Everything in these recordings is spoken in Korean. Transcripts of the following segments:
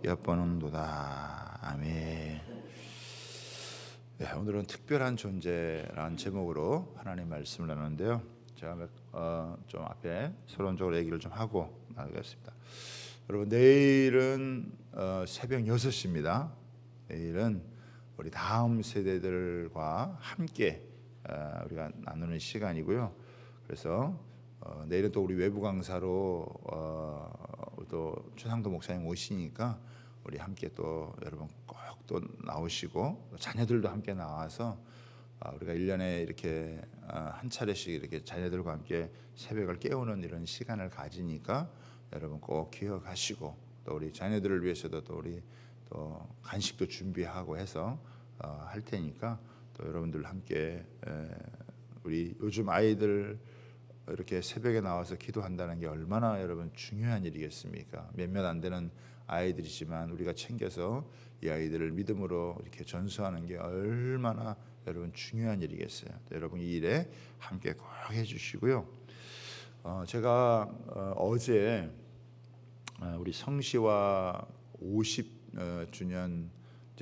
엿보는도다. 아멘. 네, 오늘은 특별한 존재라는 제목으로 하나님 말씀을 나누는데요. 제가 좀 앞에 서론적으로 얘기를 좀 하고 나가겠습니다. 여러분, 내일은 새벽 6시입니다. 내일은 우리 다음 세대들과 함께 우리가 나누는 시간이고요. 그래서 내일은 또 우리 외부 강사로 또 최상도 목사님 오시니까 우리 함께 또 여러분 꼭 또 나오시고 자녀들도 함께 나와서 우리가 1년에 이렇게 한 차례씩 이렇게 자녀들과 함께 새벽을 깨우는 이런 시간을 가지니까 여러분 꼭 기억하시고, 또 우리 자녀들을 위해서도 또 우리 또 간식도 준비하고 해서 할 테니까 또 여러분들 함께 우리 요즘 아이들 이렇게 새벽에 나와서 기도한다는 게 얼마나 여러분 중요한 일이겠습니까? 몇몇 안 되는 아이들이지만 우리가 챙겨서 이 아이들을 믿음으로 이렇게 전수하는 게 얼마나 여러분 중요한 일이겠어요. 여러분 이 일에 함께 꼭 해주시고요. 제가 어제 우리 성시와 50주년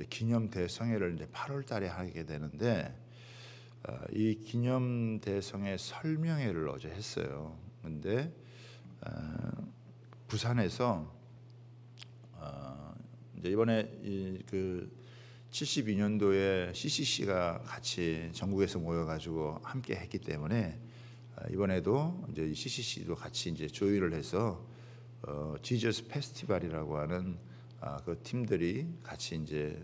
기념 대성회를 이제 8월달에 하게 되는데, 이 기념 대성회 설명회를 어제 했어요. 근데 부산에서 이제 이번에 그 72년도에 CCC가 같이 전국에서 모여가지고 함께 했기 때문에 이번에도 이제 CCC도 같이 이제 조율을 해서 지저스 페스티벌이라고 하는 그 팀들이 같이 이제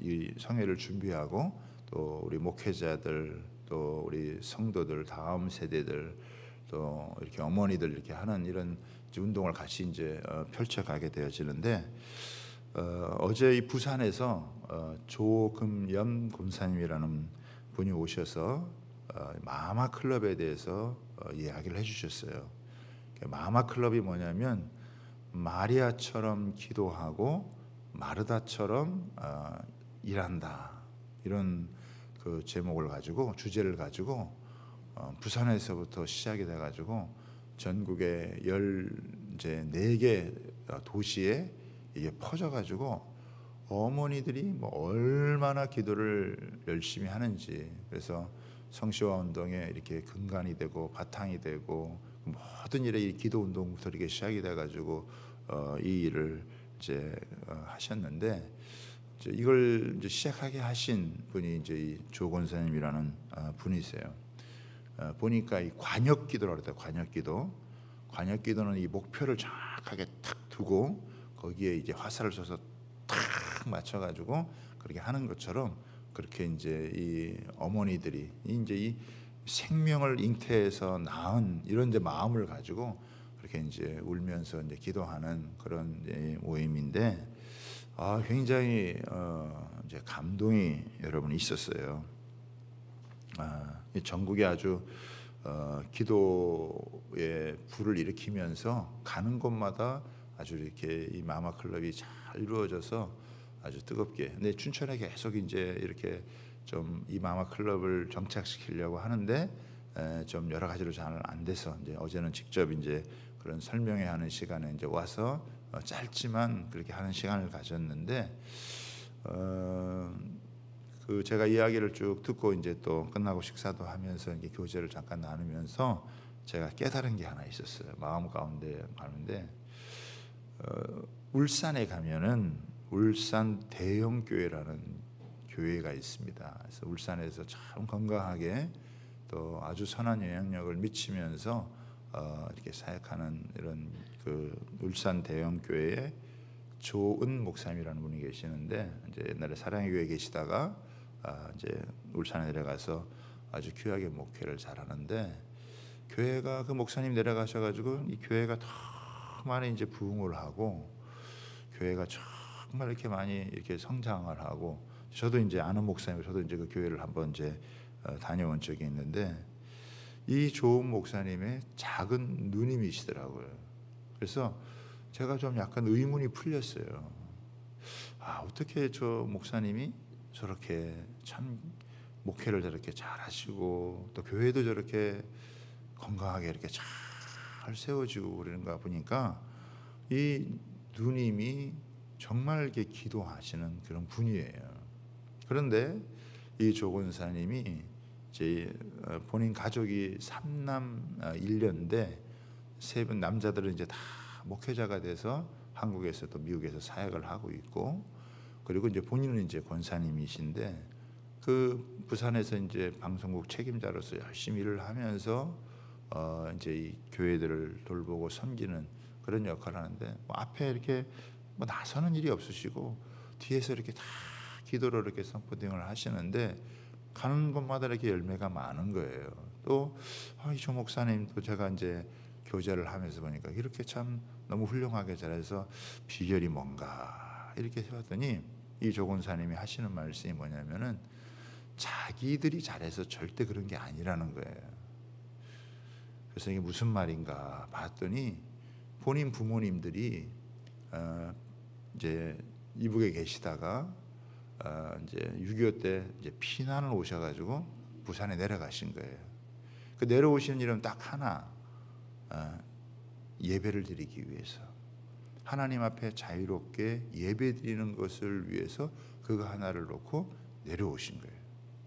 이 성회를 준비하고, 또 우리 목회자들, 또 우리 성도들, 다음 세대들, 또 이렇게 어머니들 이렇게 하는 이런 운동을 같이 이제 펼쳐가게 되어지는데, 어제 이 부산에서 조금연 권사님이라는 분이 오셔서 마마 클럽에 대해서 이야기를 해주셨어요. 마마 클럽이 뭐냐면 마리아처럼 기도하고 마르다처럼 일한다, 이런 그 제목을 가지고, 주제를 가지고 부산에서부터 시작이 돼가지고 전국의 14개 도시에 이게 퍼져가지고 어머니들이 뭐 얼마나 기도를 열심히 하는지, 그래서 성시화 운동에 이렇게 근간이 되고 바탕이 되고 모든 일에 이 기도 운동부터 이렇게 시작이 돼가지고 이 일을 이제 하셨는데, 이걸 이제 시작하게 하신 분이 이제 이 조 권사님이라는 분이세요. 보니까 이 관역기도라고 그래요. 관역기도는 이 목표를 정확하게 탁 두고 거기에 이제 화살을 쏘서 탁 맞춰가지고 그렇게 하는 것처럼, 그렇게 이제 이 어머니들이 이제 이 생명을 잉태해서 낳은 이런 이제 마음을 가지고 그렇게 이제 울면서 이제 기도하는 그런 이제 모임인데, 굉장히 이제 감동이 여러분 있었어요. 이 전국에 아주 기도의 불을 일으키면서 가는 곳마다 아주 이렇게 이 마마 클럽이 잘 이루어져서 아주 뜨겁게. 근데 춘천에 계속 이제 이렇게 좀 이 마마 클럽을 정착시키려고 하는데 좀 여러 가지로 잘 안 돼서 이제 어제는 직접 이제 그런 설명회 하는 시간에 이제 와서 짧지만 그렇게 하는 시간을 가졌는데, 그 제가 이야기를 쭉 듣고 이제 또 끝나고 식사도 하면서 이제 교제를 잠깐 나누면서 제가 깨달은 게 하나 있었어요. 마음 가운데 가는데, 울산에 가면은 울산 대형교회라는 교회가 있습니다. 그래서 울산에서 참 건강하게 또 아주 선한 영향력을 미치면서 이렇게 사역하는 이런 그 울산 대형교회에 조은 목사님이라는 분이 계시는데, 이제 옛날에 사랑의 교회에 계시다가 이제 울산에 내려가서 아주 귀하게 목회를 잘하는데, 교회가 그 목사님 내려가셔가지고 이 교회가 더 많이 이제 부흥을 하고 교회가 정말 이렇게 많이 이렇게 성장을 하고, 저도 이제 아는 목사님, 저도 이제 그 교회를 한번 이제 다녀온 적이 있는데, 이 좋은 목사님의 작은 누님이시더라고요. 그래서 제가 좀 약간 의문이 풀렸어요. 어떻게 저 목사님이 저렇게 참 목회를 저렇게 잘하시고 또 교회도 저렇게 건강하게 이렇게 잘 세워지고 그러는가 보니까 이 누님이 정말 이렇게 기도하시는 그런 분이에요. 그런데 이 조 권사님이 이제 본인 가족이 3남 1녀인데 세 분 남자들은 이제 다 목회자가 돼서 한국에서 또 미국에서 사역을 하고 있고, 그리고 이제 본인은 이제 권사님이신데 그 부산에서 이제 방송국 책임자로서 열심히 일을 하면서 이제 이 교회들을 돌보고 섬기는 그런 역할을 하는데, 뭐 앞에 이렇게 뭐 나서는 일이 없으시고 뒤에서 이렇게 다 기도로 이렇게 선포딩을 하시는데 가는 곳마다 이렇게 열매가 많은 거예요. 또 이 조 목사님도 제가 이제 교제를 하면서 보니까 이렇게 참 너무 훌륭하게 잘해서 비결이 뭔가 이렇게 해봤더니 이 조 권사님이 하시는 말씀이 뭐냐면은 자기들이 잘해서 절대 그런 게 아니라는 거예요. 그래서 이게 무슨 말인가 봤더니 본인 부모님들이 이제 이북에 계시다가 이제 6.25 때 이제 피난을 오셔가지고 부산에 내려가신 거예요. 그 내려오시는 일은 딱 하나, 예배를 드리기 위해서, 하나님 앞에 자유롭게 예배 드리는 것을 위해서 그거 하나를 놓고 내려오신 거예요.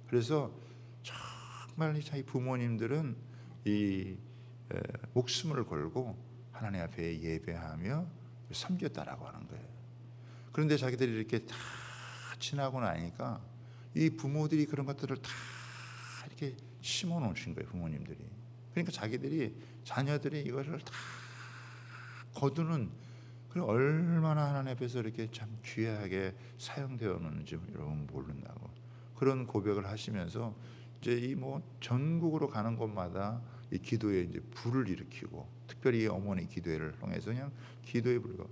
그래서 정말 자기 부모님들은 이 목숨을 걸고 하나님 앞에 예배하며 섬겼다라고 하는 거예요. 그런데 자기들이 이렇게 다 지나고 나니까 이 부모들이 그런 것들을 다 이렇게 심어 놓으신 거예요, 부모님들이. 그러니까 자기들이, 자녀들이 이거를 다 거두는, 그리고 얼마나 하나님 앞에서 이렇게 참 귀하게 사용되었는지 여러분 모른다고 그런 고백을 하시면서 이제 이 뭐 전국으로 가는 곳마다 이 기도에 이제 불을 일으키고, 특별히 어머니 기도회를 통해서 그냥 기도에 불고,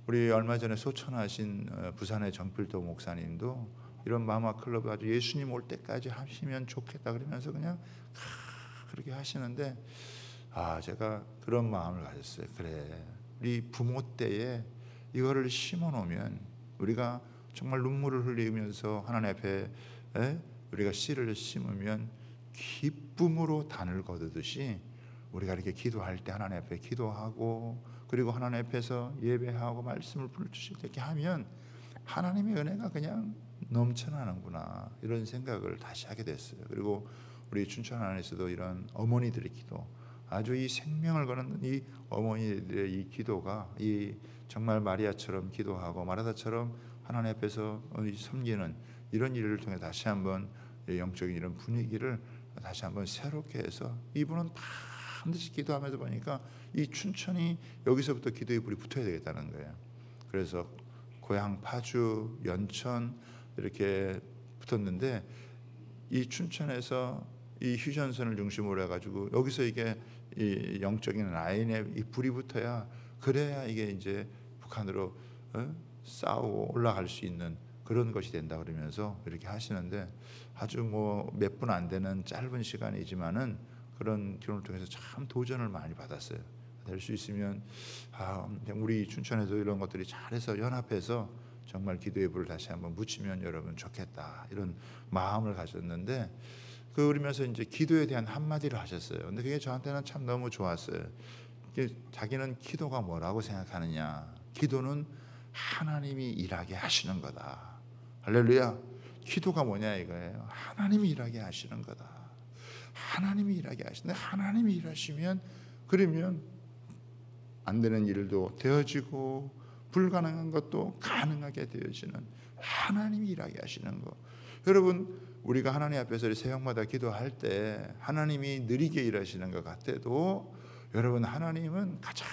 우리 얼마 전에 소천하신 부산의 정필도 목사님도 이런 마마 클럽 아주 예수님 올 때까지 하시면 좋겠다 그러면서 그냥 그렇게 하시는데, 제가 그런 마음을 가졌어요. 그래, 우리 부모 때에 이거를 심어 놓으면 우리가 정말 눈물을 흘리면서 하나님 앞에 우리가 씨를 심으면 기쁨으로 단을 거두듯이 우리가 이렇게 기도할 때 하나님 앞에 기도하고, 그리고 하나님 앞에서 예배하고 말씀을 부르실 때 이렇게 하면 하나님의 은혜가 그냥 넘쳐나는구나, 이런 생각을 다시 하게 됐어요. 그리고 우리 춘천 안에서도 이런 어머니들의 기도, 아주 이 생명을 거는 이 어머니들의 이 기도가 이 정말 마리아처럼 기도하고 마르다처럼 하나님 앞에서 섬기는 이런 일을 통해 다시 한번 영적인 이런 분위기를 다시 한번 새롭게 해서, 이분은 반드시 기도하면서 보니까 이 춘천이 여기서부터 기도의 불이 붙어야 되겠다는 거예요. 그래서 고향 파주, 연천 이렇게 붙었는데 이 춘천에서 이 휴전선을 중심으로 해가지고 여기서 이게 이 영적인 라인에 이 불이 붙어야, 그래야 이게 이제 북한으로 싸우고 올라갈 수 있는 그런 것이 된다 그러면서 이렇게 하시는데, 아주 뭐 몇 분 안 되는 짧은 시간이지만은 그런 기도를 통해서 참 도전을 많이 받았어요. 될 수 있으면 우리 춘천에서 이런 것들이 잘해서 연합해서 정말 기도의 불을 다시 한번 붙이면 여러분 좋겠다, 이런 마음을 가졌는데, 그러면서 이제 기도에 대한 한마디를 하셨어요. 근데 그게 저한테는 참 너무 좋았어요. 자기는 기도가 뭐라고 생각하느냐, 기도는 하나님이 일하게 하시는 거다. 할렐루야. 기도가 뭐냐 이거예요. 하나님이 일하게 하시는 거다. 하나님이 일하게 하시는데, 하나님이 일하시면 그러면 안 되는 일도 되어지고 불가능한 것도 가능하게 되어지는 하나님이 일하게 하시는 거. 여러분, 우리가 하나님 앞에서 새벽마다 기도할 때 하나님이 느리게 일하시는 것 같아도, 여러분 하나님은 가장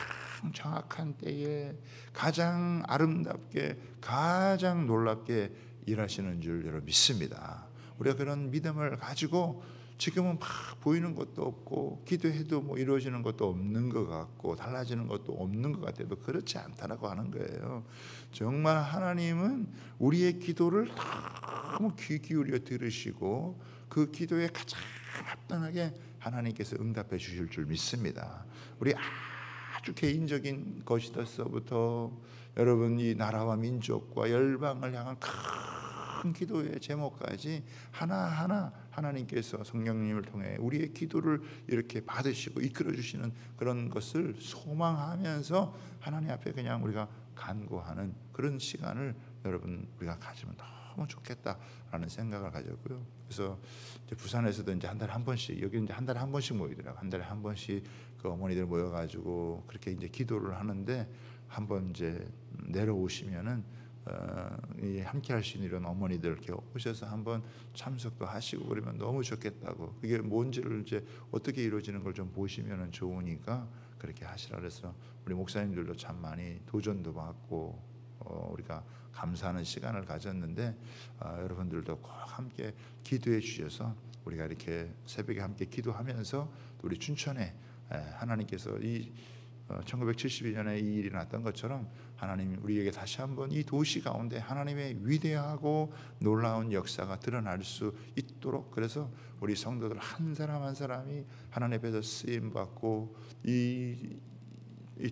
정확한 때에 가장 아름답게 가장 놀랍게 일하시는 줄 여러분 믿습니다. 우리가 그런 믿음을 가지고 지금은 막 보이는 것도 없고 기도해도 뭐 이루어지는 것도 없는 것 같고 달라지는 것도 없는 것 같아도 그렇지 않다라고 하는 거예요. 정말 하나님은 우리의 기도를 너무 귀 기울여 들으시고 그 기도에 가장 합당하게 하나님께서 응답해 주실 줄 믿습니다. 우리 아주 개인적인 것이서부터 여러분 이 나라와 민족과 열방을 향한 큰 기도의 제목까지 하나하나 하나님께서 성령님을 통해 우리의 기도를 이렇게 받으시고 이끌어 주시는 그런 것을 소망하면서 하나님 앞에 그냥 우리가 간구하는 그런 시간을 여러분 우리가 가지면 너무 좋겠다라는 생각을 가졌고요. 그래서 이제 부산에서도 이제 한 달에 한 번씩, 여기 이제 한 달에 한 번씩 모이더라고요. 한 달에 한 번씩 그 어머니들 모여가지고 그렇게 이제 기도를 하는데, 한번 이제 내려오시면은 이 함께 할 수 있는 이런 어머니들 이렇게 오셔서 한번 참석도 하시고 그러면 너무 좋겠다고, 그게 뭔지를 이제 어떻게 이루어지는 걸 좀 보시면은 좋으니까 그렇게 하시라 그래서 우리 목사님들도 참 많이 도전도 받고 우리가 감사하는 시간을 가졌는데, 여러분들도 꼭 함께 기도해 주셔서 우리가 이렇게 새벽에 함께 기도하면서 우리 춘천에 하나님께서 이 1972년에 이 일이 났던 것처럼 하나님이 우리에게 다시 한번 이 도시 가운데 하나님의 위대하고 놀라운 역사가 드러날 수 있도록, 그래서 우리 성도들 한 사람 한 사람이 하나님 앞에서 쓰임 받고 이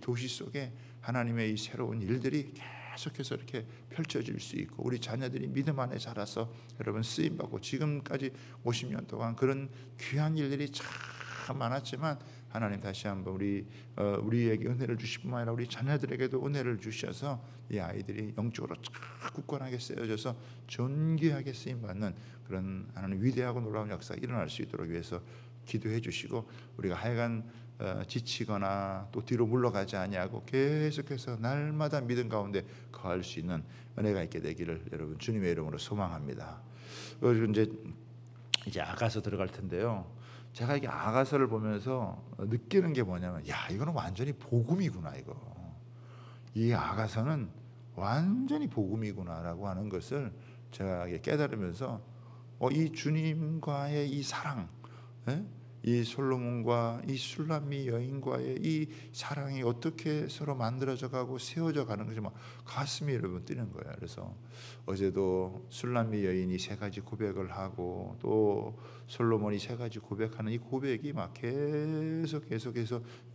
도시 속에 하나님의 이 새로운 일들이 계속해서 이렇게 펼쳐질 수 있고, 우리 자녀들이 믿음 안에 자라서 여러분 쓰임 받고, 지금까지 50년 동안 그런 귀한 일들이 참 많았지만 하나님 다시 한번 우리에게 은혜를 주실 뿐만 아니라 우리 자녀들에게도 은혜를 주셔서 이 아이들이 영적으로 쫙 굳건하게 세워져서 존귀하게 쓰임 받는 그런 하나님 위대하고 놀라운 역사가 일어날 수 있도록 위해서 기도해 주시고, 우리가 하여간 지치거나 또 뒤로 물러가지 아니하고 계속해서 날마다 믿음 가운데 거할 수 있는 은혜가 있게 되기를 여러분 주님의 이름으로 소망합니다. 그리고 이제 아가서 들어갈 텐데요. 제가 이게 아가서를 보면서 느끼는 게 뭐냐면, 야, 이거는 완전히 복음이구나. 이 아가서는 완전히 복음이구나라고 하는 것을 제가 깨달으면서 이 주님과의 이 사랑, 이 솔로몬과 이 술람미 여인과의 이 사랑이 어떻게 서로 만들어져 가고 세워져 가는 것이 막 가슴이 여러분 뛰는 거예요. 그래서 어제도 술람미 여인이 3가지 고백을 하고 또 솔로몬이 3가지 고백하는 이 고백이 막 계속해서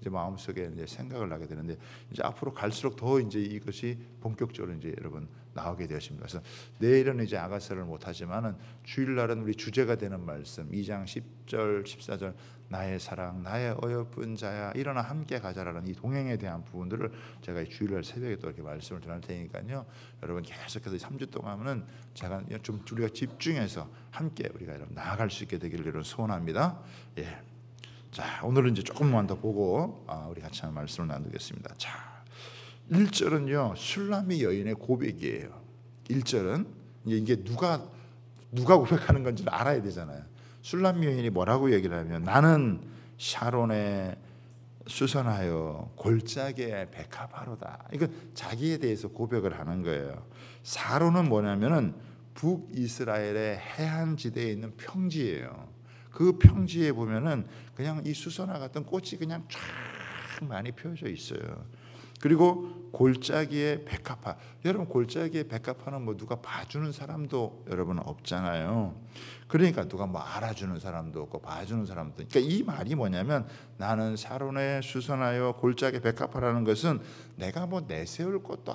이제 마음속에 이제 생각을 나게 되는데, 이제 앞으로 갈수록 더 이제 이것이 본격적으로 이제 여러분 나오게 되었습니다. 그래서 내일은 이제 아가서를 못 하지만은 주일날은 우리 주제가 되는 말씀 2장 10절 14절 나의 사랑 나의 어여쁜 자야 일어나 함께 가자라는 이 동행에 대한 부분들을 제가 주일날 새벽에 또 이렇게 말씀을 전할 테니까요. 여러분 계속해서 3주 동안은 제가 좀 우리가 집중해서 함께 우리가 여러분 나아갈 수 있게 되기를 여러분 소원합니다. 예. 자, 오늘은 이제 조금만 더 보고 우리 같이 한번 말씀을 나누겠습니다. 자, 1절은요 술람미 여인의 고백이에요. 1절은 이게 누가 고백하는 건지를 알아야 되잖아요. 술람미 여인이 뭐라고 얘기를 하면, 나는 샤론에 수선하여 골짜기에 백합화로다. 이거 자기에 대해서 고백을 하는 거예요. 사론은 뭐냐면은 북이스라엘의 해안지대에 있는 평지예요. 그 평지에 보면은 그냥 이 수선화 같은 꽃이 그냥 쫙 많이 펴져 있어요. 그리고 골짜기의 백합화, 여러분 골짜기의 백합화는 뭐 누가 봐주는 사람도 여러분 없잖아요. 그러니까 누가 뭐 알아주는 사람도 없고 봐주는 사람도, 그러니까 이 말이 뭐냐면, 나는 사론에 수선하여 골짜기 백합화라는 것은 내가 뭐 내세울 것도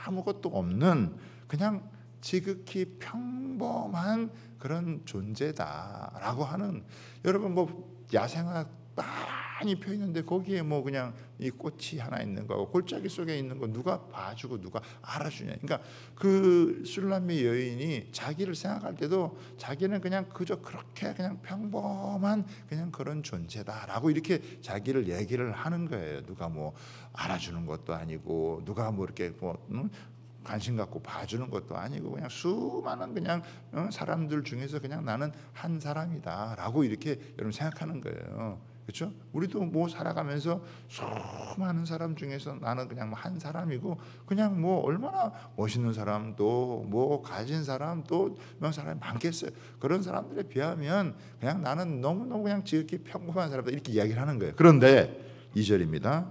아무것도 없는 그냥 지극히 평범한 그런 존재다라고 하는, 여러분 뭐 야생화 많이 펴 있는데 거기에 뭐 그냥 이 꽃이 하나 있는 거고 골짜기 속에 있는 거 누가 봐주고 누가 알아주냐. 그러니까 그 술람미 여인이 자기를 생각할 때도 자기는 그냥 그저 그렇게 그냥 평범한 그냥 그런 존재다라고 이렇게 자기를 얘기를 하는 거예요. 누가 뭐 알아주는 것도 아니고 누가 뭐 이렇게 뭐 관심 갖고 봐주는 것도 아니고 그냥 수많은 그냥 사람들 중에서 그냥 나는 한 사람이다라고 이렇게 여러분 생각하는 거예요. 그렇죠? 우리도 뭐 살아가면서 수많은 사람 중에서 나는 그냥 한 사람이고, 그냥 뭐 얼마나 멋있는 사람도 뭐 가진 사람도 몇 사람이 많겠어요. 그런 사람들에 비하면 그냥 나는 너무너무 그냥 지극히 평범한 사람이다 이렇게 이야기를 하는 거예요. 그런데 2절입니다.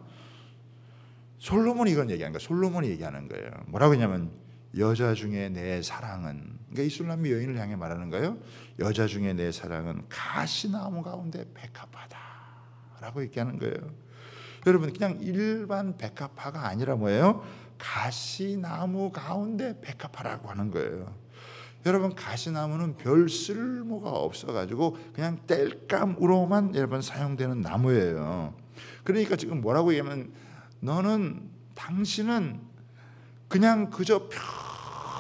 솔로몬이 이건 얘기하는 거예요. 솔로몬이 얘기하는 거예요. 뭐라고 했냐면, 여자 중에 내 사랑은, 그러니까 이 술람미 여인을 향해 말하는 거예요. 여자 중에 내 사랑은 가시나무 가운데 백합화다라고 얘기하는 거예요. 여러분 그냥 일반 백합화가 아니라 뭐예요? 가시나무 가운데 백합화라고 하는 거예요. 여러분 가시나무는 별 쓸모가 없어가지고 그냥 땔감으로만 여러분 사용되는 나무예요. 그러니까 지금 뭐라고 얘기하면, 당신은 그냥 그저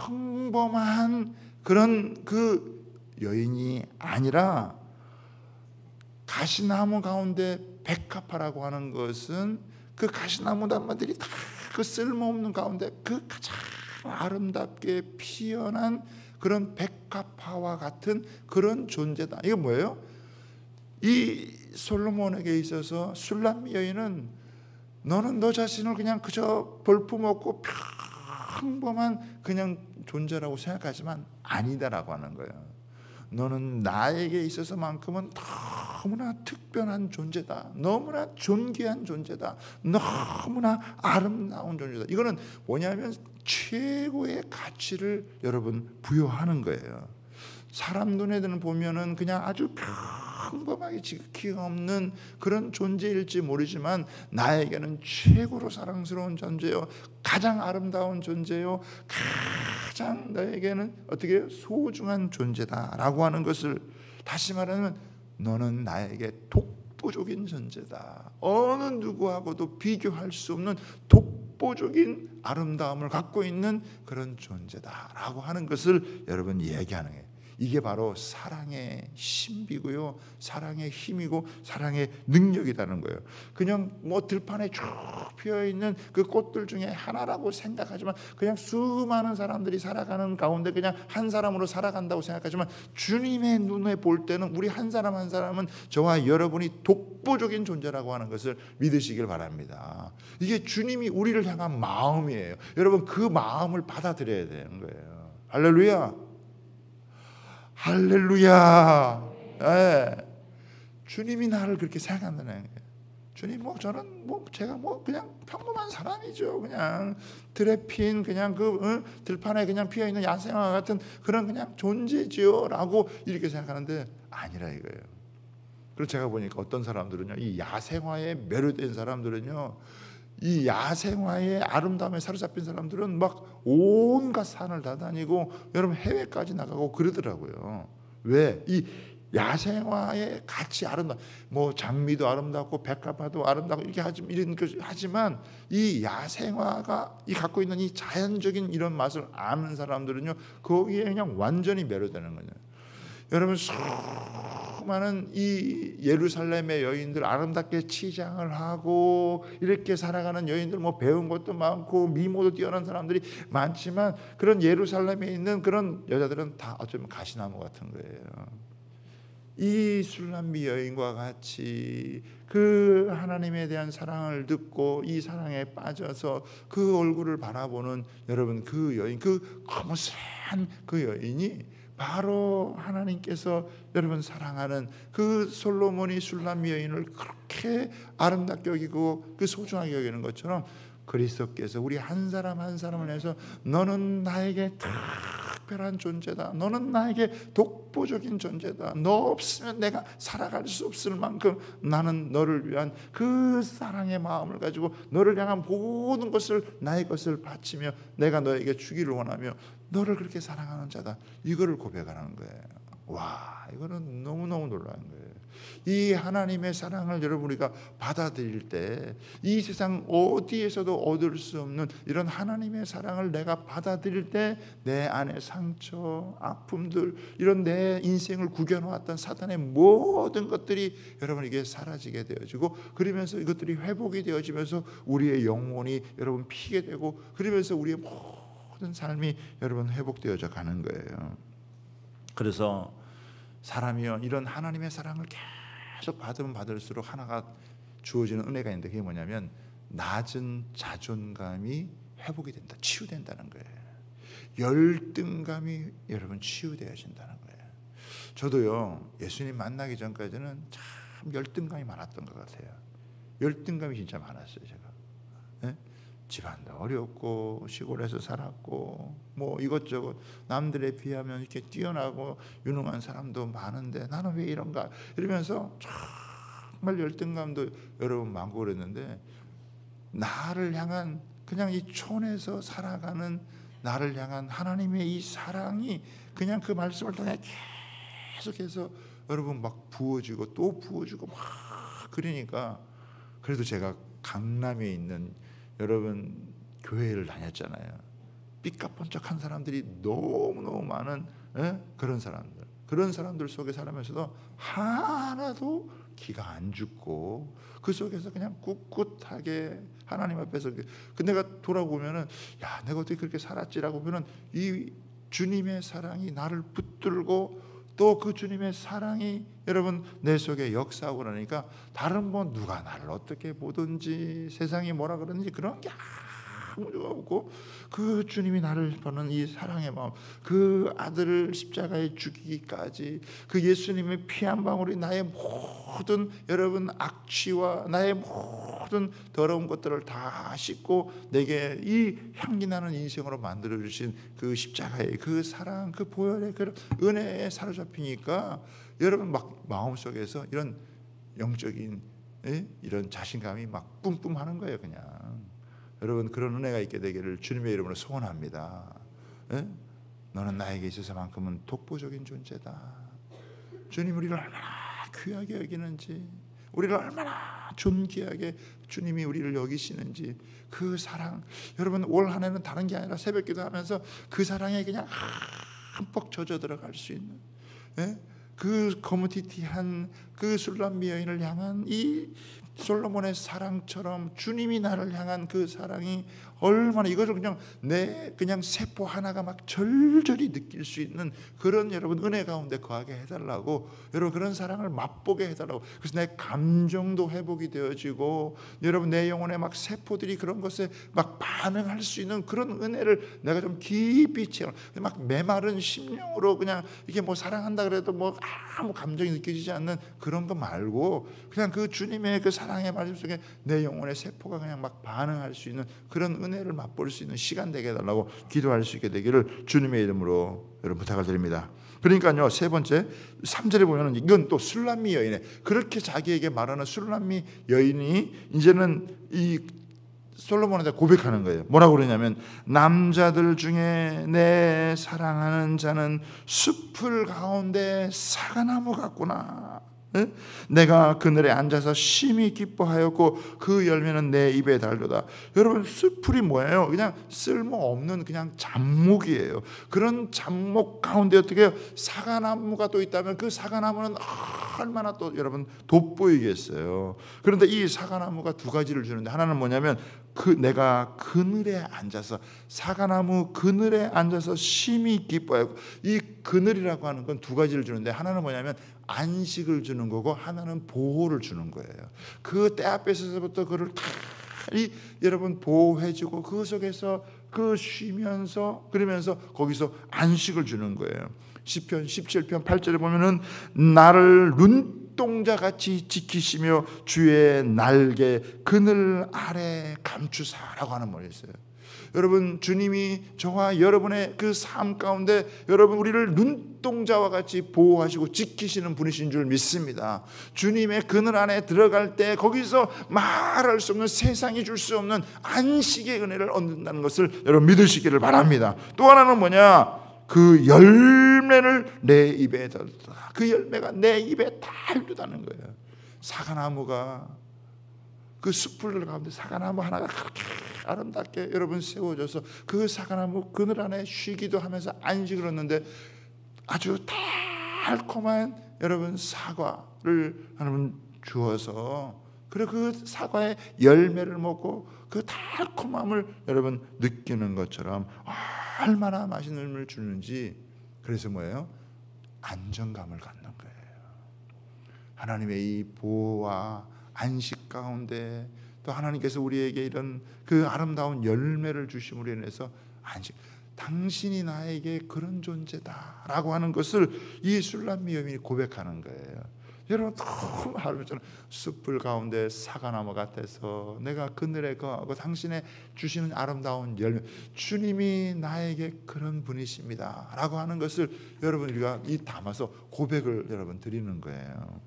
평범한 그런 그 여인이 아니라 가시나무 가운데 백합화라고 하는 것은 그 가시나무 나무들이 다 그 쓸모없는 가운데 그 가장 아름답게 피어난 그런 백합화와 같은 그런 존재다. 이게 뭐예요? 이 솔로몬에게 있어서 술람 여인은 너는 너 자신을 그냥 그저 볼품없고 평범한 그냥 존재라고 생각하지만 아니다라고 하는 거예요. 너는 나에게 있어서만큼은 너무나 특별한 존재다. 너무나 존귀한 존재다. 너무나 아름다운 존재다. 이거는 뭐냐면 최고의 가치를 여러분 부여하는 거예요. 사람 눈에는 보면은 그냥 아주 평범하게 지극히 없는 그런 존재일지 모르지만 나에게는 최고로 사랑스러운 존재요, 가장 아름다운 존재요, 가장 너에게는 어떻게 소중한 존재다라고 하는 것을, 다시 말하면 너는 나에게 독보적인 존재다. 어느 누구하고도 비교할 수 없는 독보적인 아름다움을 갖고 있는 그런 존재다라고 하는 것을 여러분 얘기하는 거예요. 이게 바로 사랑의 신비고요, 사랑의 힘이고 사랑의 능력이라는 거예요. 그냥 뭐 들판에 쭉 피어있는 그 꽃들 중에 하나라고 생각하지만, 그냥 수많은 사람들이 살아가는 가운데 그냥 한 사람으로 살아간다고 생각하지만, 주님의 눈에 볼 때는 우리 한 사람 한 사람은 저와 여러분이 독보적인 존재라고 하는 것을 믿으시길 바랍니다. 이게 주님이 우리를 향한 마음이에요. 여러분, 그 마음을 받아들여야 되는 거예요. 할렐루야. 할렐루야. 네. 주님이 나를 그렇게 생각한다는 거예요. 주님, 저는 제가 그냥 평범한 사람이죠. 그냥 들에 핀 그냥 들판에 그냥 피어 있는 야생화 같은 그런 그냥 존재지요라고 이렇게 생각하는데 아니라 이거예요. 그래서 제가 보니까 어떤 사람들은요, 이 야생화에 매료된 사람들은요, 이 야생화의 아름다움에 사로잡힌 사람들은 막 온갖 산을 다 다니고 여러분 해외까지 나가고 그러더라고요. 왜? 이 야생화의 가치 아름다움, 장미도 아름답고 백합화도 아름답고 이렇게 하지만 이 야생화가 갖고 있는 이 자연적인 이런 맛을 아는 사람들은요, 거기에 그냥 완전히 매료되는 거예요. 여러분, 수많은 이 예루살렘의 여인들, 아름답게 치장을 하고 이렇게 살아가는 여인들, 배운 것도 많고 미모도 뛰어난 사람들이 많지만, 그런 예루살렘에 있는 그런 여자들은 다 어쩌면 가시나무 같은 거예요. 이 술람미 여인과 같이 그 하나님에 대한 사랑을 듣고 이 사랑에 빠져서 그 얼굴을 바라보는 여러분, 그 여인, 그 거무스한 그 여인이 바로 하나님께서 여러분 사랑하는 그 솔로몬이 술람미 여인을 그렇게 아름답게 여기고 그 소중하게 여기는 것처럼, 그리스도께서 우리 한 사람 한 사람을 위해서 너는 나에게 특별한 존재다, 너는 나에게 독보적인 존재다, 너 없으면 내가 살아갈 수 없을 만큼 나는 너를 위한 그 사랑의 마음을 가지고 너를 향한 모든 것을, 나의 것을 바치며 내가 너에게 주기를 원하며 너를 그렇게 사랑하는 자다, 이거를 고백하는 거예요. 와, 이거는 너무너무 놀라운 거예요. 이 하나님의 사랑을 여러분 우리가 받아들일 때, 이 세상 어디에서도 얻을 수 없는 이런 하나님의 사랑을 내가 받아들일 때, 내 안에 상처, 아픔들, 이런 내 인생을 구겨놓았던 사탄의 모든 것들이 여러분 이게 사라지게 되어지고, 그러면서 이것들이 회복이 되어지면서 우리의 영혼이 여러분 피게 되고, 그러면서 우리의 모든 삶이 여러분 회복되어져 가는 거예요. 그래서 사람이요, 이런 하나님의 사랑을 계속 받으면 받을수록 하나가 주어지는 은혜가 있는데, 그게 뭐냐면 낮은 자존감이 회복이 된다, 치유된다는 거예요. 열등감이 여러분 치유되어진다는 거예요. 저도요, 예수님 만나기 전까지는 참 열등감이 많았던 것 같아요. 열등감이 진짜 많았어요. 제가 집안도 어렵고 시골에서 살았고 이것저것 남들에 비하면 이렇게 뛰어나고 유능한 사람도 많은데 나는 왜 이런가 이러면서 정말 열등감도 여러분 많고 그랬는데, 나를 향한, 그냥 이 촌에서 살아가는 나를 향한 하나님의 이 사랑이 그냥 그 말씀을 통해 계속해서 여러분 막 부어지고 또 부어지고 막 그러니까, 그래도 제가 강남에 있는 여러분 교회를 다녔잖아요. 삐까뻔쩍한 사람들이 너무너무 많은 그런 사람들 속에 살면서도 하나도 기가 안 죽고 그 속에서 그냥 꿋꿋하게 하나님 앞에서 내가 돌아보면은 야 내가 어떻게 그렇게 살았지라고 보면은 이 주님의 사랑이 나를 붙들고 또 그 주님의 사랑이 여러분 내 속에 역사하고 나니까 다른 누가 나를 어떻게 보든지 세상이 뭐라 그러는지 그런 게 아무도 없고 그 주님이 나를 보는 이 사랑의 마음, 그 아들을 십자가에 죽이기까지 그 예수님의 피 한 방울이 나의 모든 여러분 악취와 나의 모든 더러운 것들을 다 씻고 내게 이 향기 나는 인생으로 만들어 주신 그 십자가의 그 사랑, 그 보혈의 그 은혜에 사로잡히니까 여러분 막 마음속에서 이런 영적인 이런 자신감이 막 뿜뿜하는 거예요. 그냥 여러분 그런 은혜가 있게 되기를 주님의 이름으로 소원합니다. 너는 나에게 있어서만큼은 독보적인 존재다. 주님 우리를 얼마나 귀하게 여기는지, 우리를 얼마나 존귀하게 주님이 우리를 여기시는지 그 사랑, 여러분 올 한 해는 다른 게 아니라 새벽기도 하면서 그 사랑에 그냥 흠뻑 젖어 들어갈 수 있는 그 거무튀튀한 그 술람미 여인을 향한 이 솔로몬의 사랑처럼 주님이 나를 향한 그 사랑이 얼마나 이것을 그냥 세포 하나가 막 절절히 느낄 수 있는 그런 여러분 은혜 가운데 거하게 해달라고, 여러분 그런 사랑을 맛보게 해달라고. 그래서 내 감정도 회복이 되어지고 여러분 내 영혼의 막 세포들이 그런 것에 막 반응할 수 있는 그런 은혜를 내가 좀 깊이 체험. 막 메마른 심령으로 그냥 이게 사랑한다 그래도 아무 감정이 느껴지지 않는 그런 거 말고 그냥 그 주님의 그 사랑의 말씀 속에 내 영혼의 세포가 그냥 막 반응할 수 있는 그런 은혜를 맛볼 수 있는 시간 되게 해달라고 기도할 수 있게 되기를 주님의 이름으로 여러분 부탁을 드립니다. 그러니까요, 세 번째 3절에 보면은 이건 또 술람미 여인의 그렇게 자기에게 말하는 술람미 여인이 이제는 이 솔로몬한테 고백하는 거예요. 뭐라고 그러냐면 남자들 중에 내 사랑하는 자는 숲을 가운데 사과나무 같구나. 내가 그늘에 앉아서 심히 기뻐하였고 그 열매는 내 입에 달도다. 여러분 숲풀이 뭐예요? 그냥 쓸모없는 그냥 잡목이에요. 그런 잡목 가운데 어떻게 해요? 사과나무가 또 있다면 그 사과나무는 얼마나 또 여러분 돋보이겠어요. 그런데 이 사과나무가 두 가지를 주는데 하나는 뭐냐면 내가 그늘에 앉아서 사과나무 그늘에 앉아서 심히 기뻐하고, 이 그늘이라고 하는 건 두 가지를 주는데 하나는 뭐냐면 안식을 주는 거고 하나는 보호를 주는 거예요. 그 때 앞에 서부터 그를 다 여러분 보호해주고 그 속에서 그 쉬면서 그러면서 거기서 안식을 주는 거예요. 시편 17편 8절에 보면은 나를 눈동자같이 지키시며 주의 날개 그늘 아래 감추사라고 하는 말이 있어요. 여러분 주님이 저와 여러분의 그 삶 가운데 여러분 우리를 눈동자와 같이 보호하시고 지키시는 분이신 줄 믿습니다. 주님의 그늘 안에 들어갈 때 거기서 말할 수 없는, 세상이 줄 수 없는 안식의 은혜를 얻는다는 것을 여러분 믿으시기를 바랍니다. 또 하나는 뭐냐? 그 열매를 내 입에 달다. 그 열매가 내 입에 달다는 거예요. 사과나무가 그 숲풀 가운데 사과나무 하나가 그렇게 아름답게 여러분 세워져서 그 사과나무 그늘 안에 쉬기도 하면서 안식을 얻는데 아주 달콤한 여러분 사과를 여러분 주어서 그리고 그 사과의 열매를 먹고 그 달콤함을 여러분 느끼는 것처럼 얼마나 맛있는 을 주는지, 그래서 뭐예요? 안정감을 갖는 거예요. 하나님의 이 보호와 안식 가운데 또 하나님께서 우리에게 이런 그 아름다운 열매를 주심으로 인해서 안식, 당신이 나에게 그런 존재다라고 하는 것을 이 술람미 여인이 고백하는 거예요. 여러분 너무 아름답잖아요. 숲을 가운데 사과나무 같아서 내가 그늘에 거하고 당신의 주시는 아름다운 열매, 주님이 나에게 그런 분이십니다 라고 하는 것을 여러분 우리가 이 담아서 고백을 여러분 드리는 거예요.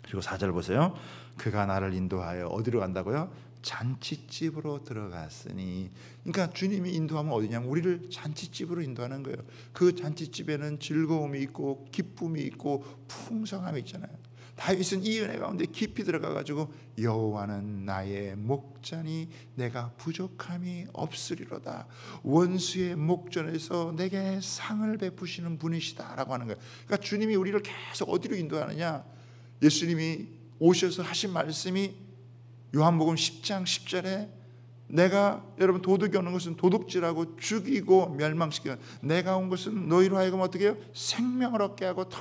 그리고 4절 보세요. 그가 나를 인도하여 어디로 간다고요? 잔치집으로 들어갔으니. 그러니까 주님이 인도하면 어디냐면 우리를 잔치집으로 인도하는 거예요. 그 잔치집에는 즐거움이 있고 기쁨이 있고 풍성함이 있잖아요. 다윗은 이 은혜 가운데 깊이 들어가가지고 여호와는 나의 목자니 내가 부족함이 없으리로다. 원수의 목전에서 내게 상을 베푸시는 분이시다라고 하는 거예요. 그러니까 주님이 우리를 계속 어디로 인도하느냐? 예수님이 오셔서 하신 말씀이 요한복음 10장 10절에 내가 여러분 도둑이 오는 것은 도둑질하고 죽이고 멸망시키는, 내가 온 것은 너희로 하여금 어떻게 해요? 생명을 얻게 하고 더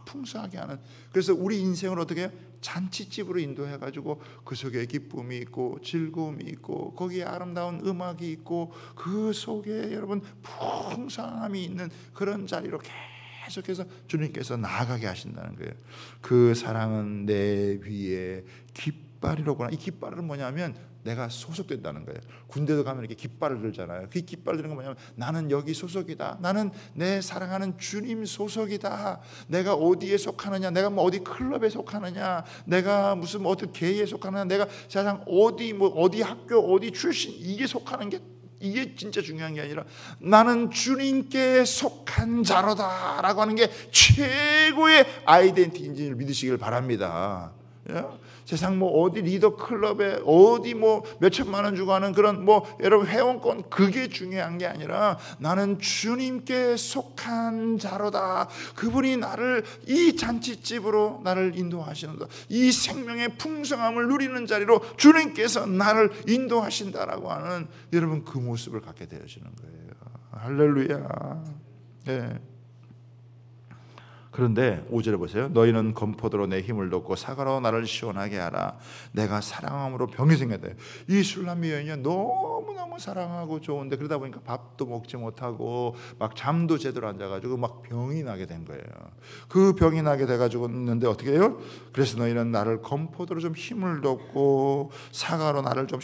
풍성하게 하는. 그래서 우리 인생을 어떻게 해요? 잔치집으로 인도해가지고 그 속에 기쁨이 있고 즐거움이 있고 거기에 아름다운 음악이 있고 그 속에 여러분 풍성함이 있는 그런 자리로 계속해서 주님께서 나아가게 하신다는 거예요. 그 사랑은 내 위에 깃발이로구나. 이 깃발은 뭐냐면 내가 소속된다는 거예요. 군대도 가면 이렇게 깃발을 들잖아요. 그 깃발 드는 건 뭐냐면 나는 여기 소속이다. 나는 내 사랑하는 주님 소속이다. 내가 어디에 속하느냐, 내가 뭐 어디 클럽에 속하느냐, 내가 무슨 어떤 계에 속하느냐, 내가 세상 어디 뭐 어디 학교 어디 출신 이게 속하는 게 이게 진짜 중요한 게 아니라 나는 주님께 속한 자로다라고 하는 게 최고의 아이덴티티인지를 믿으시길 바랍니다. 세상 뭐 어디 리더 클럽에 어디 뭐 몇천만 원 주고 하는 그런 뭐 여러분 회원권 그게 중요한 게 아니라 나는 주님께 속한 자로다. 그분이 나를 이 잔치집으로 나를 인도하시는다. 이 생명의 풍성함을 누리는 자리로 주님께서 나를 인도하신다라고 하는 여러분 그 모습을 갖게 되어지는 거예요. 할렐루야. 네. 그런데 5절에 보세요. 너희는 건포도로 내 힘을 돋고 사과로 나를 시원하게 하라. 내가 사랑함으로 병이 생겼다. 이 술람미 여인이 너무너무 사랑하고 좋은데 그러다 보니까 밥도 먹지 못하고 막 잠도 제대로 안 자가지고 막 병이 나게 된 거예요. 그 병이 나게 돼가지고 있는데 어떻게 해요? 그래서 너희는 나를 건포도로 좀 힘을 돋고 사과로 나를 좀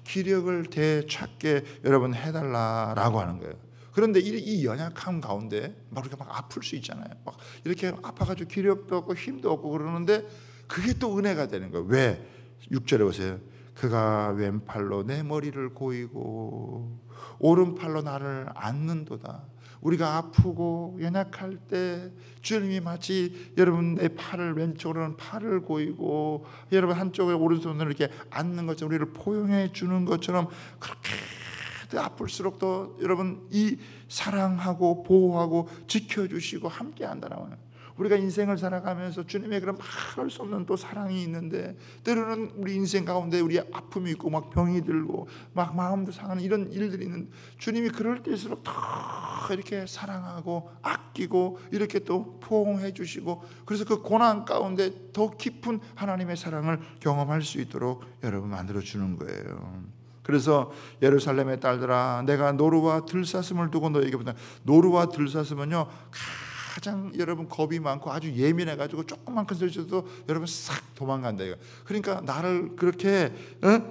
기력을 되찾게 여러분 해달라라고 하는 거예요. 그런데 이 연약함 가운데 막 우리가 막 아플 수 있잖아요. 막 이렇게 아파가지고 기력도 없고 힘도 없고 그러는데 그게 또 은혜가 되는 거예요. 왜? 6절에 보세요. 그가 왼팔로 내 머리를 고이고 오른팔로 나를 안는도다. 우리가 아프고 연약할 때 주님이 마치 여러분 내 팔을 왼쪽으로는 팔을 고이고 여러분 한쪽에 오른손으로 이렇게 안는 것처럼 우리를 포용해 주는 것처럼 그렇게 아플수록 더 여러분 이 사랑하고 보호하고 지켜주시고 함께한다라고 하는. 우리가 인생을 살아가면서 주님의 그런 말할 수 없는 또 사랑이 있는데 때로는 우리 인생 가운데 우리 아픔이 있고 막 병이 들고 막 마음도 상하는 이런 일들이 있는 주님이 그럴 때일수록 더 이렇게 사랑하고 아끼고 이렇게 또 포옹해 주시고 그래서 그 고난 가운데 더 깊은 하나님의 사랑을 경험할 수 있도록 여러분 만들어 주는 거예요. 그래서 예루살렘의 딸들아 내가 노루와 들사슴을 두고 너에게 보다. 노루와 들사슴은요 가장 여러분 겁이 많고 아주 예민해가지고 조금만 큰 소리 쳐도 여러분 싹 도망간다 이거. 그러니까 나를 그렇게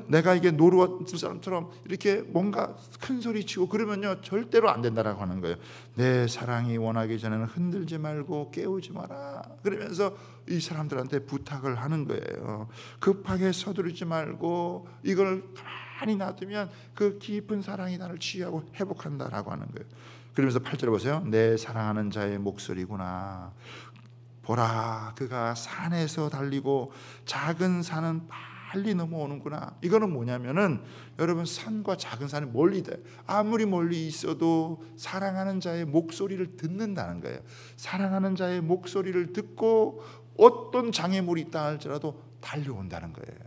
내가 이게 노루와 들사슴처럼 이렇게 뭔가 큰 소리 치고 그러면요 절대로 안 된다라고 하는 거예요. 내 사랑이 원하기 전에는 흔들지 말고 깨우지 마라. 그러면서 이 사람들한테 부탁을 하는 거예요. 급하게 서두르지 말고 이걸 가만히 놔두면 그 깊은 사랑이 나를 치유하고 회복한다라고 하는 거예요. 그러면서 8절에 보세요. 내 사랑하는 자의 목소리구나. 보라 그가 산에서 달리고 작은 산은 빨리 넘어오는구나. 이거는 뭐냐면은 여러분 산과 작은 산이 멀리 있다. 아무리 멀리 있어도 사랑하는 자의 목소리를 듣는다는 거예요. 사랑하는 자의 목소리를 듣고 어떤 장애물이 있다 할지라도 달려온다는 거예요.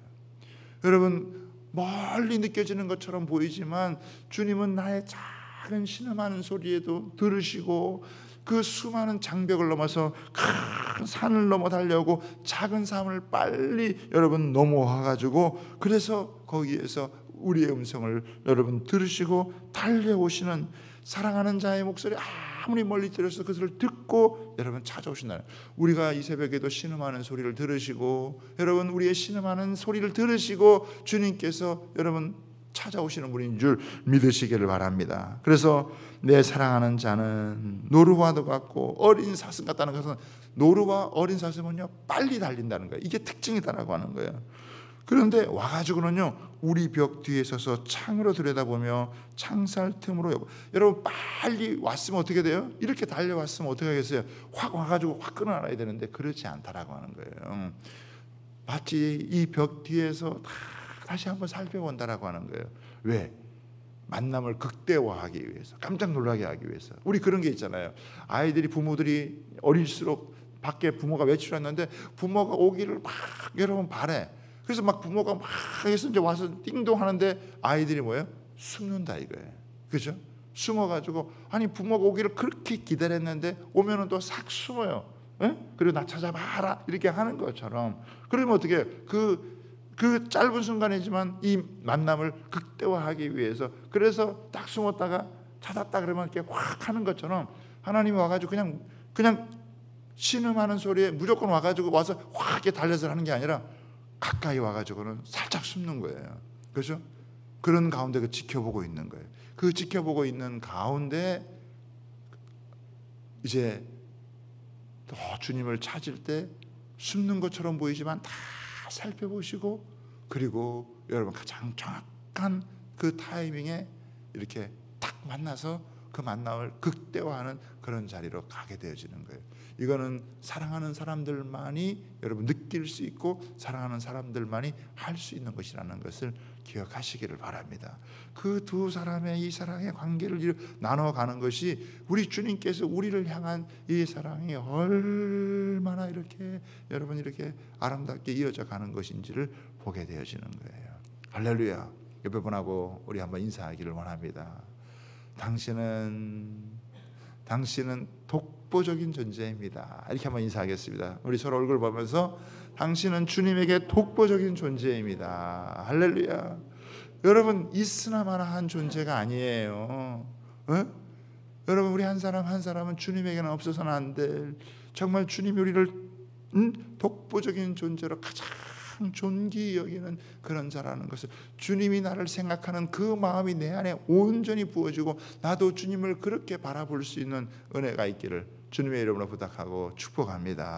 여러분 멀리 느껴지는 것처럼 보이지만 주님은 나의 작은 신음하는 소리에도 들으시고 그 수많은 장벽을 넘어서 큰 산을 넘어 달려오고 작은 산을 빨리 여러분 넘어와가지고 그래서 거기에서 우리의 음성을 여러분 들으시고 달려오시는 사랑하는 자의 목소리 아무리 멀리 들어서 그것을 듣고 여러분 찾아오신다. 우리가 이 새벽에도 신음하는 소리를 들으시고 여러분 우리의 신음하는 소리를 들으시고 주님께서 여러분 찾아오시는 분인 줄 믿으시기를 바랍니다. 그래서 내 사랑하는 자는 노루와도 같고 어린 사슴 같다는 것은 노루와 어린 사슴은요 빨리 달린다는 거예요. 이게 특징이다라고 하는 거예요. 그런데 와가지고는요, 우리 벽 뒤에 서서 창으로 들여다보며 창살 틈으로, 여러분 빨리 왔으면 어떻게 돼요? 이렇게 달려왔으면 어떻게 하겠어요? 확 와가지고 확 끊어놔야 되는데 그렇지 않다라고 하는 거예요. 마치 이 벽 뒤에서 다시 한번 살펴본다라고 하는 거예요. 왜? 만남을 극대화하기 위해서, 깜짝 놀라게 하기 위해서. 우리 그런 게 있잖아요. 아이들이, 부모들이 어릴수록 밖에 부모가 외출했는데 부모가 오기를 막 여러분 바래. 그래서 막 부모가 막 해서 이제 와서 띵동 하는데 아이들이 뭐예요? 숨는다 이거예요. 그죠? 숨어가지고, 아니 부모가 오기를 그렇게 기다렸는데 오면은 또 싹 숨어요. 에? 그리고 나 찾아봐라 이렇게 하는 것처럼. 그러면 어떻게 해요? 그 짧은 순간이지만 이 만남을 극대화하기 위해서, 그래서 딱 숨었다가 찾았다 그러면 이렇게 확 하는 것처럼, 하나님이 와가지고 그냥 신음하는 소리에 무조건 와가지고 와서 확 이렇게 달려서 하는 게 아니라 가까이 와가지고는 살짝 숨는 거예요. 그렇죠? 그런 가운데 그 지켜보고 있는 거예요. 그 지켜보고 있는 가운데 이제 또 주님을 찾을 때 숨는 것처럼 보이지만 다 살펴보시고, 그리고 여러분 가장 정확한 그 타이밍에 이렇게 딱 만나서 그 만남을 극대화하는 그런 자리로 가게 되어지는 거예요. 이거는 사랑하는 사람들만이 여러분 느낄 수 있고 사랑하는 사람들만이 할 수 있는 것이라는 것을 기억하시기를 바랍니다. 그 두 사람의 이 사랑의 관계를 나눠가는 것이 우리 주님께서 우리를 향한 이 사랑이 얼마나 이렇게 여러분 이렇게 아름답게 이어져 가는 것인지를 보게 되어지는 거예요. 할렐루야. 옆에 분하고 우리 한번 인사하기를 원합니다. 당신은 독보적인 존재입니다. 이렇게 한번 인사하겠습니다. 우리 서로 얼굴 보면서, 당신은 주님에게 독보적인 존재입니다. 할렐루야. 여러분 있으나마나한 존재가 아니에요. 여러분 우리 한 사람 한 사람은 주님에게는 없어서는 안 될, 정말 주님이 우리를 독보적인 존재로 가장 존귀히 여기는 그런 자라는 것을, 주님이 나를 생각하는 그 마음이 내 안에 온전히 부어지고 나도 주님을 그렇게 바라볼 수 있는 은혜가 있기를 주님의 이름으로 부탁하고 축복합니다.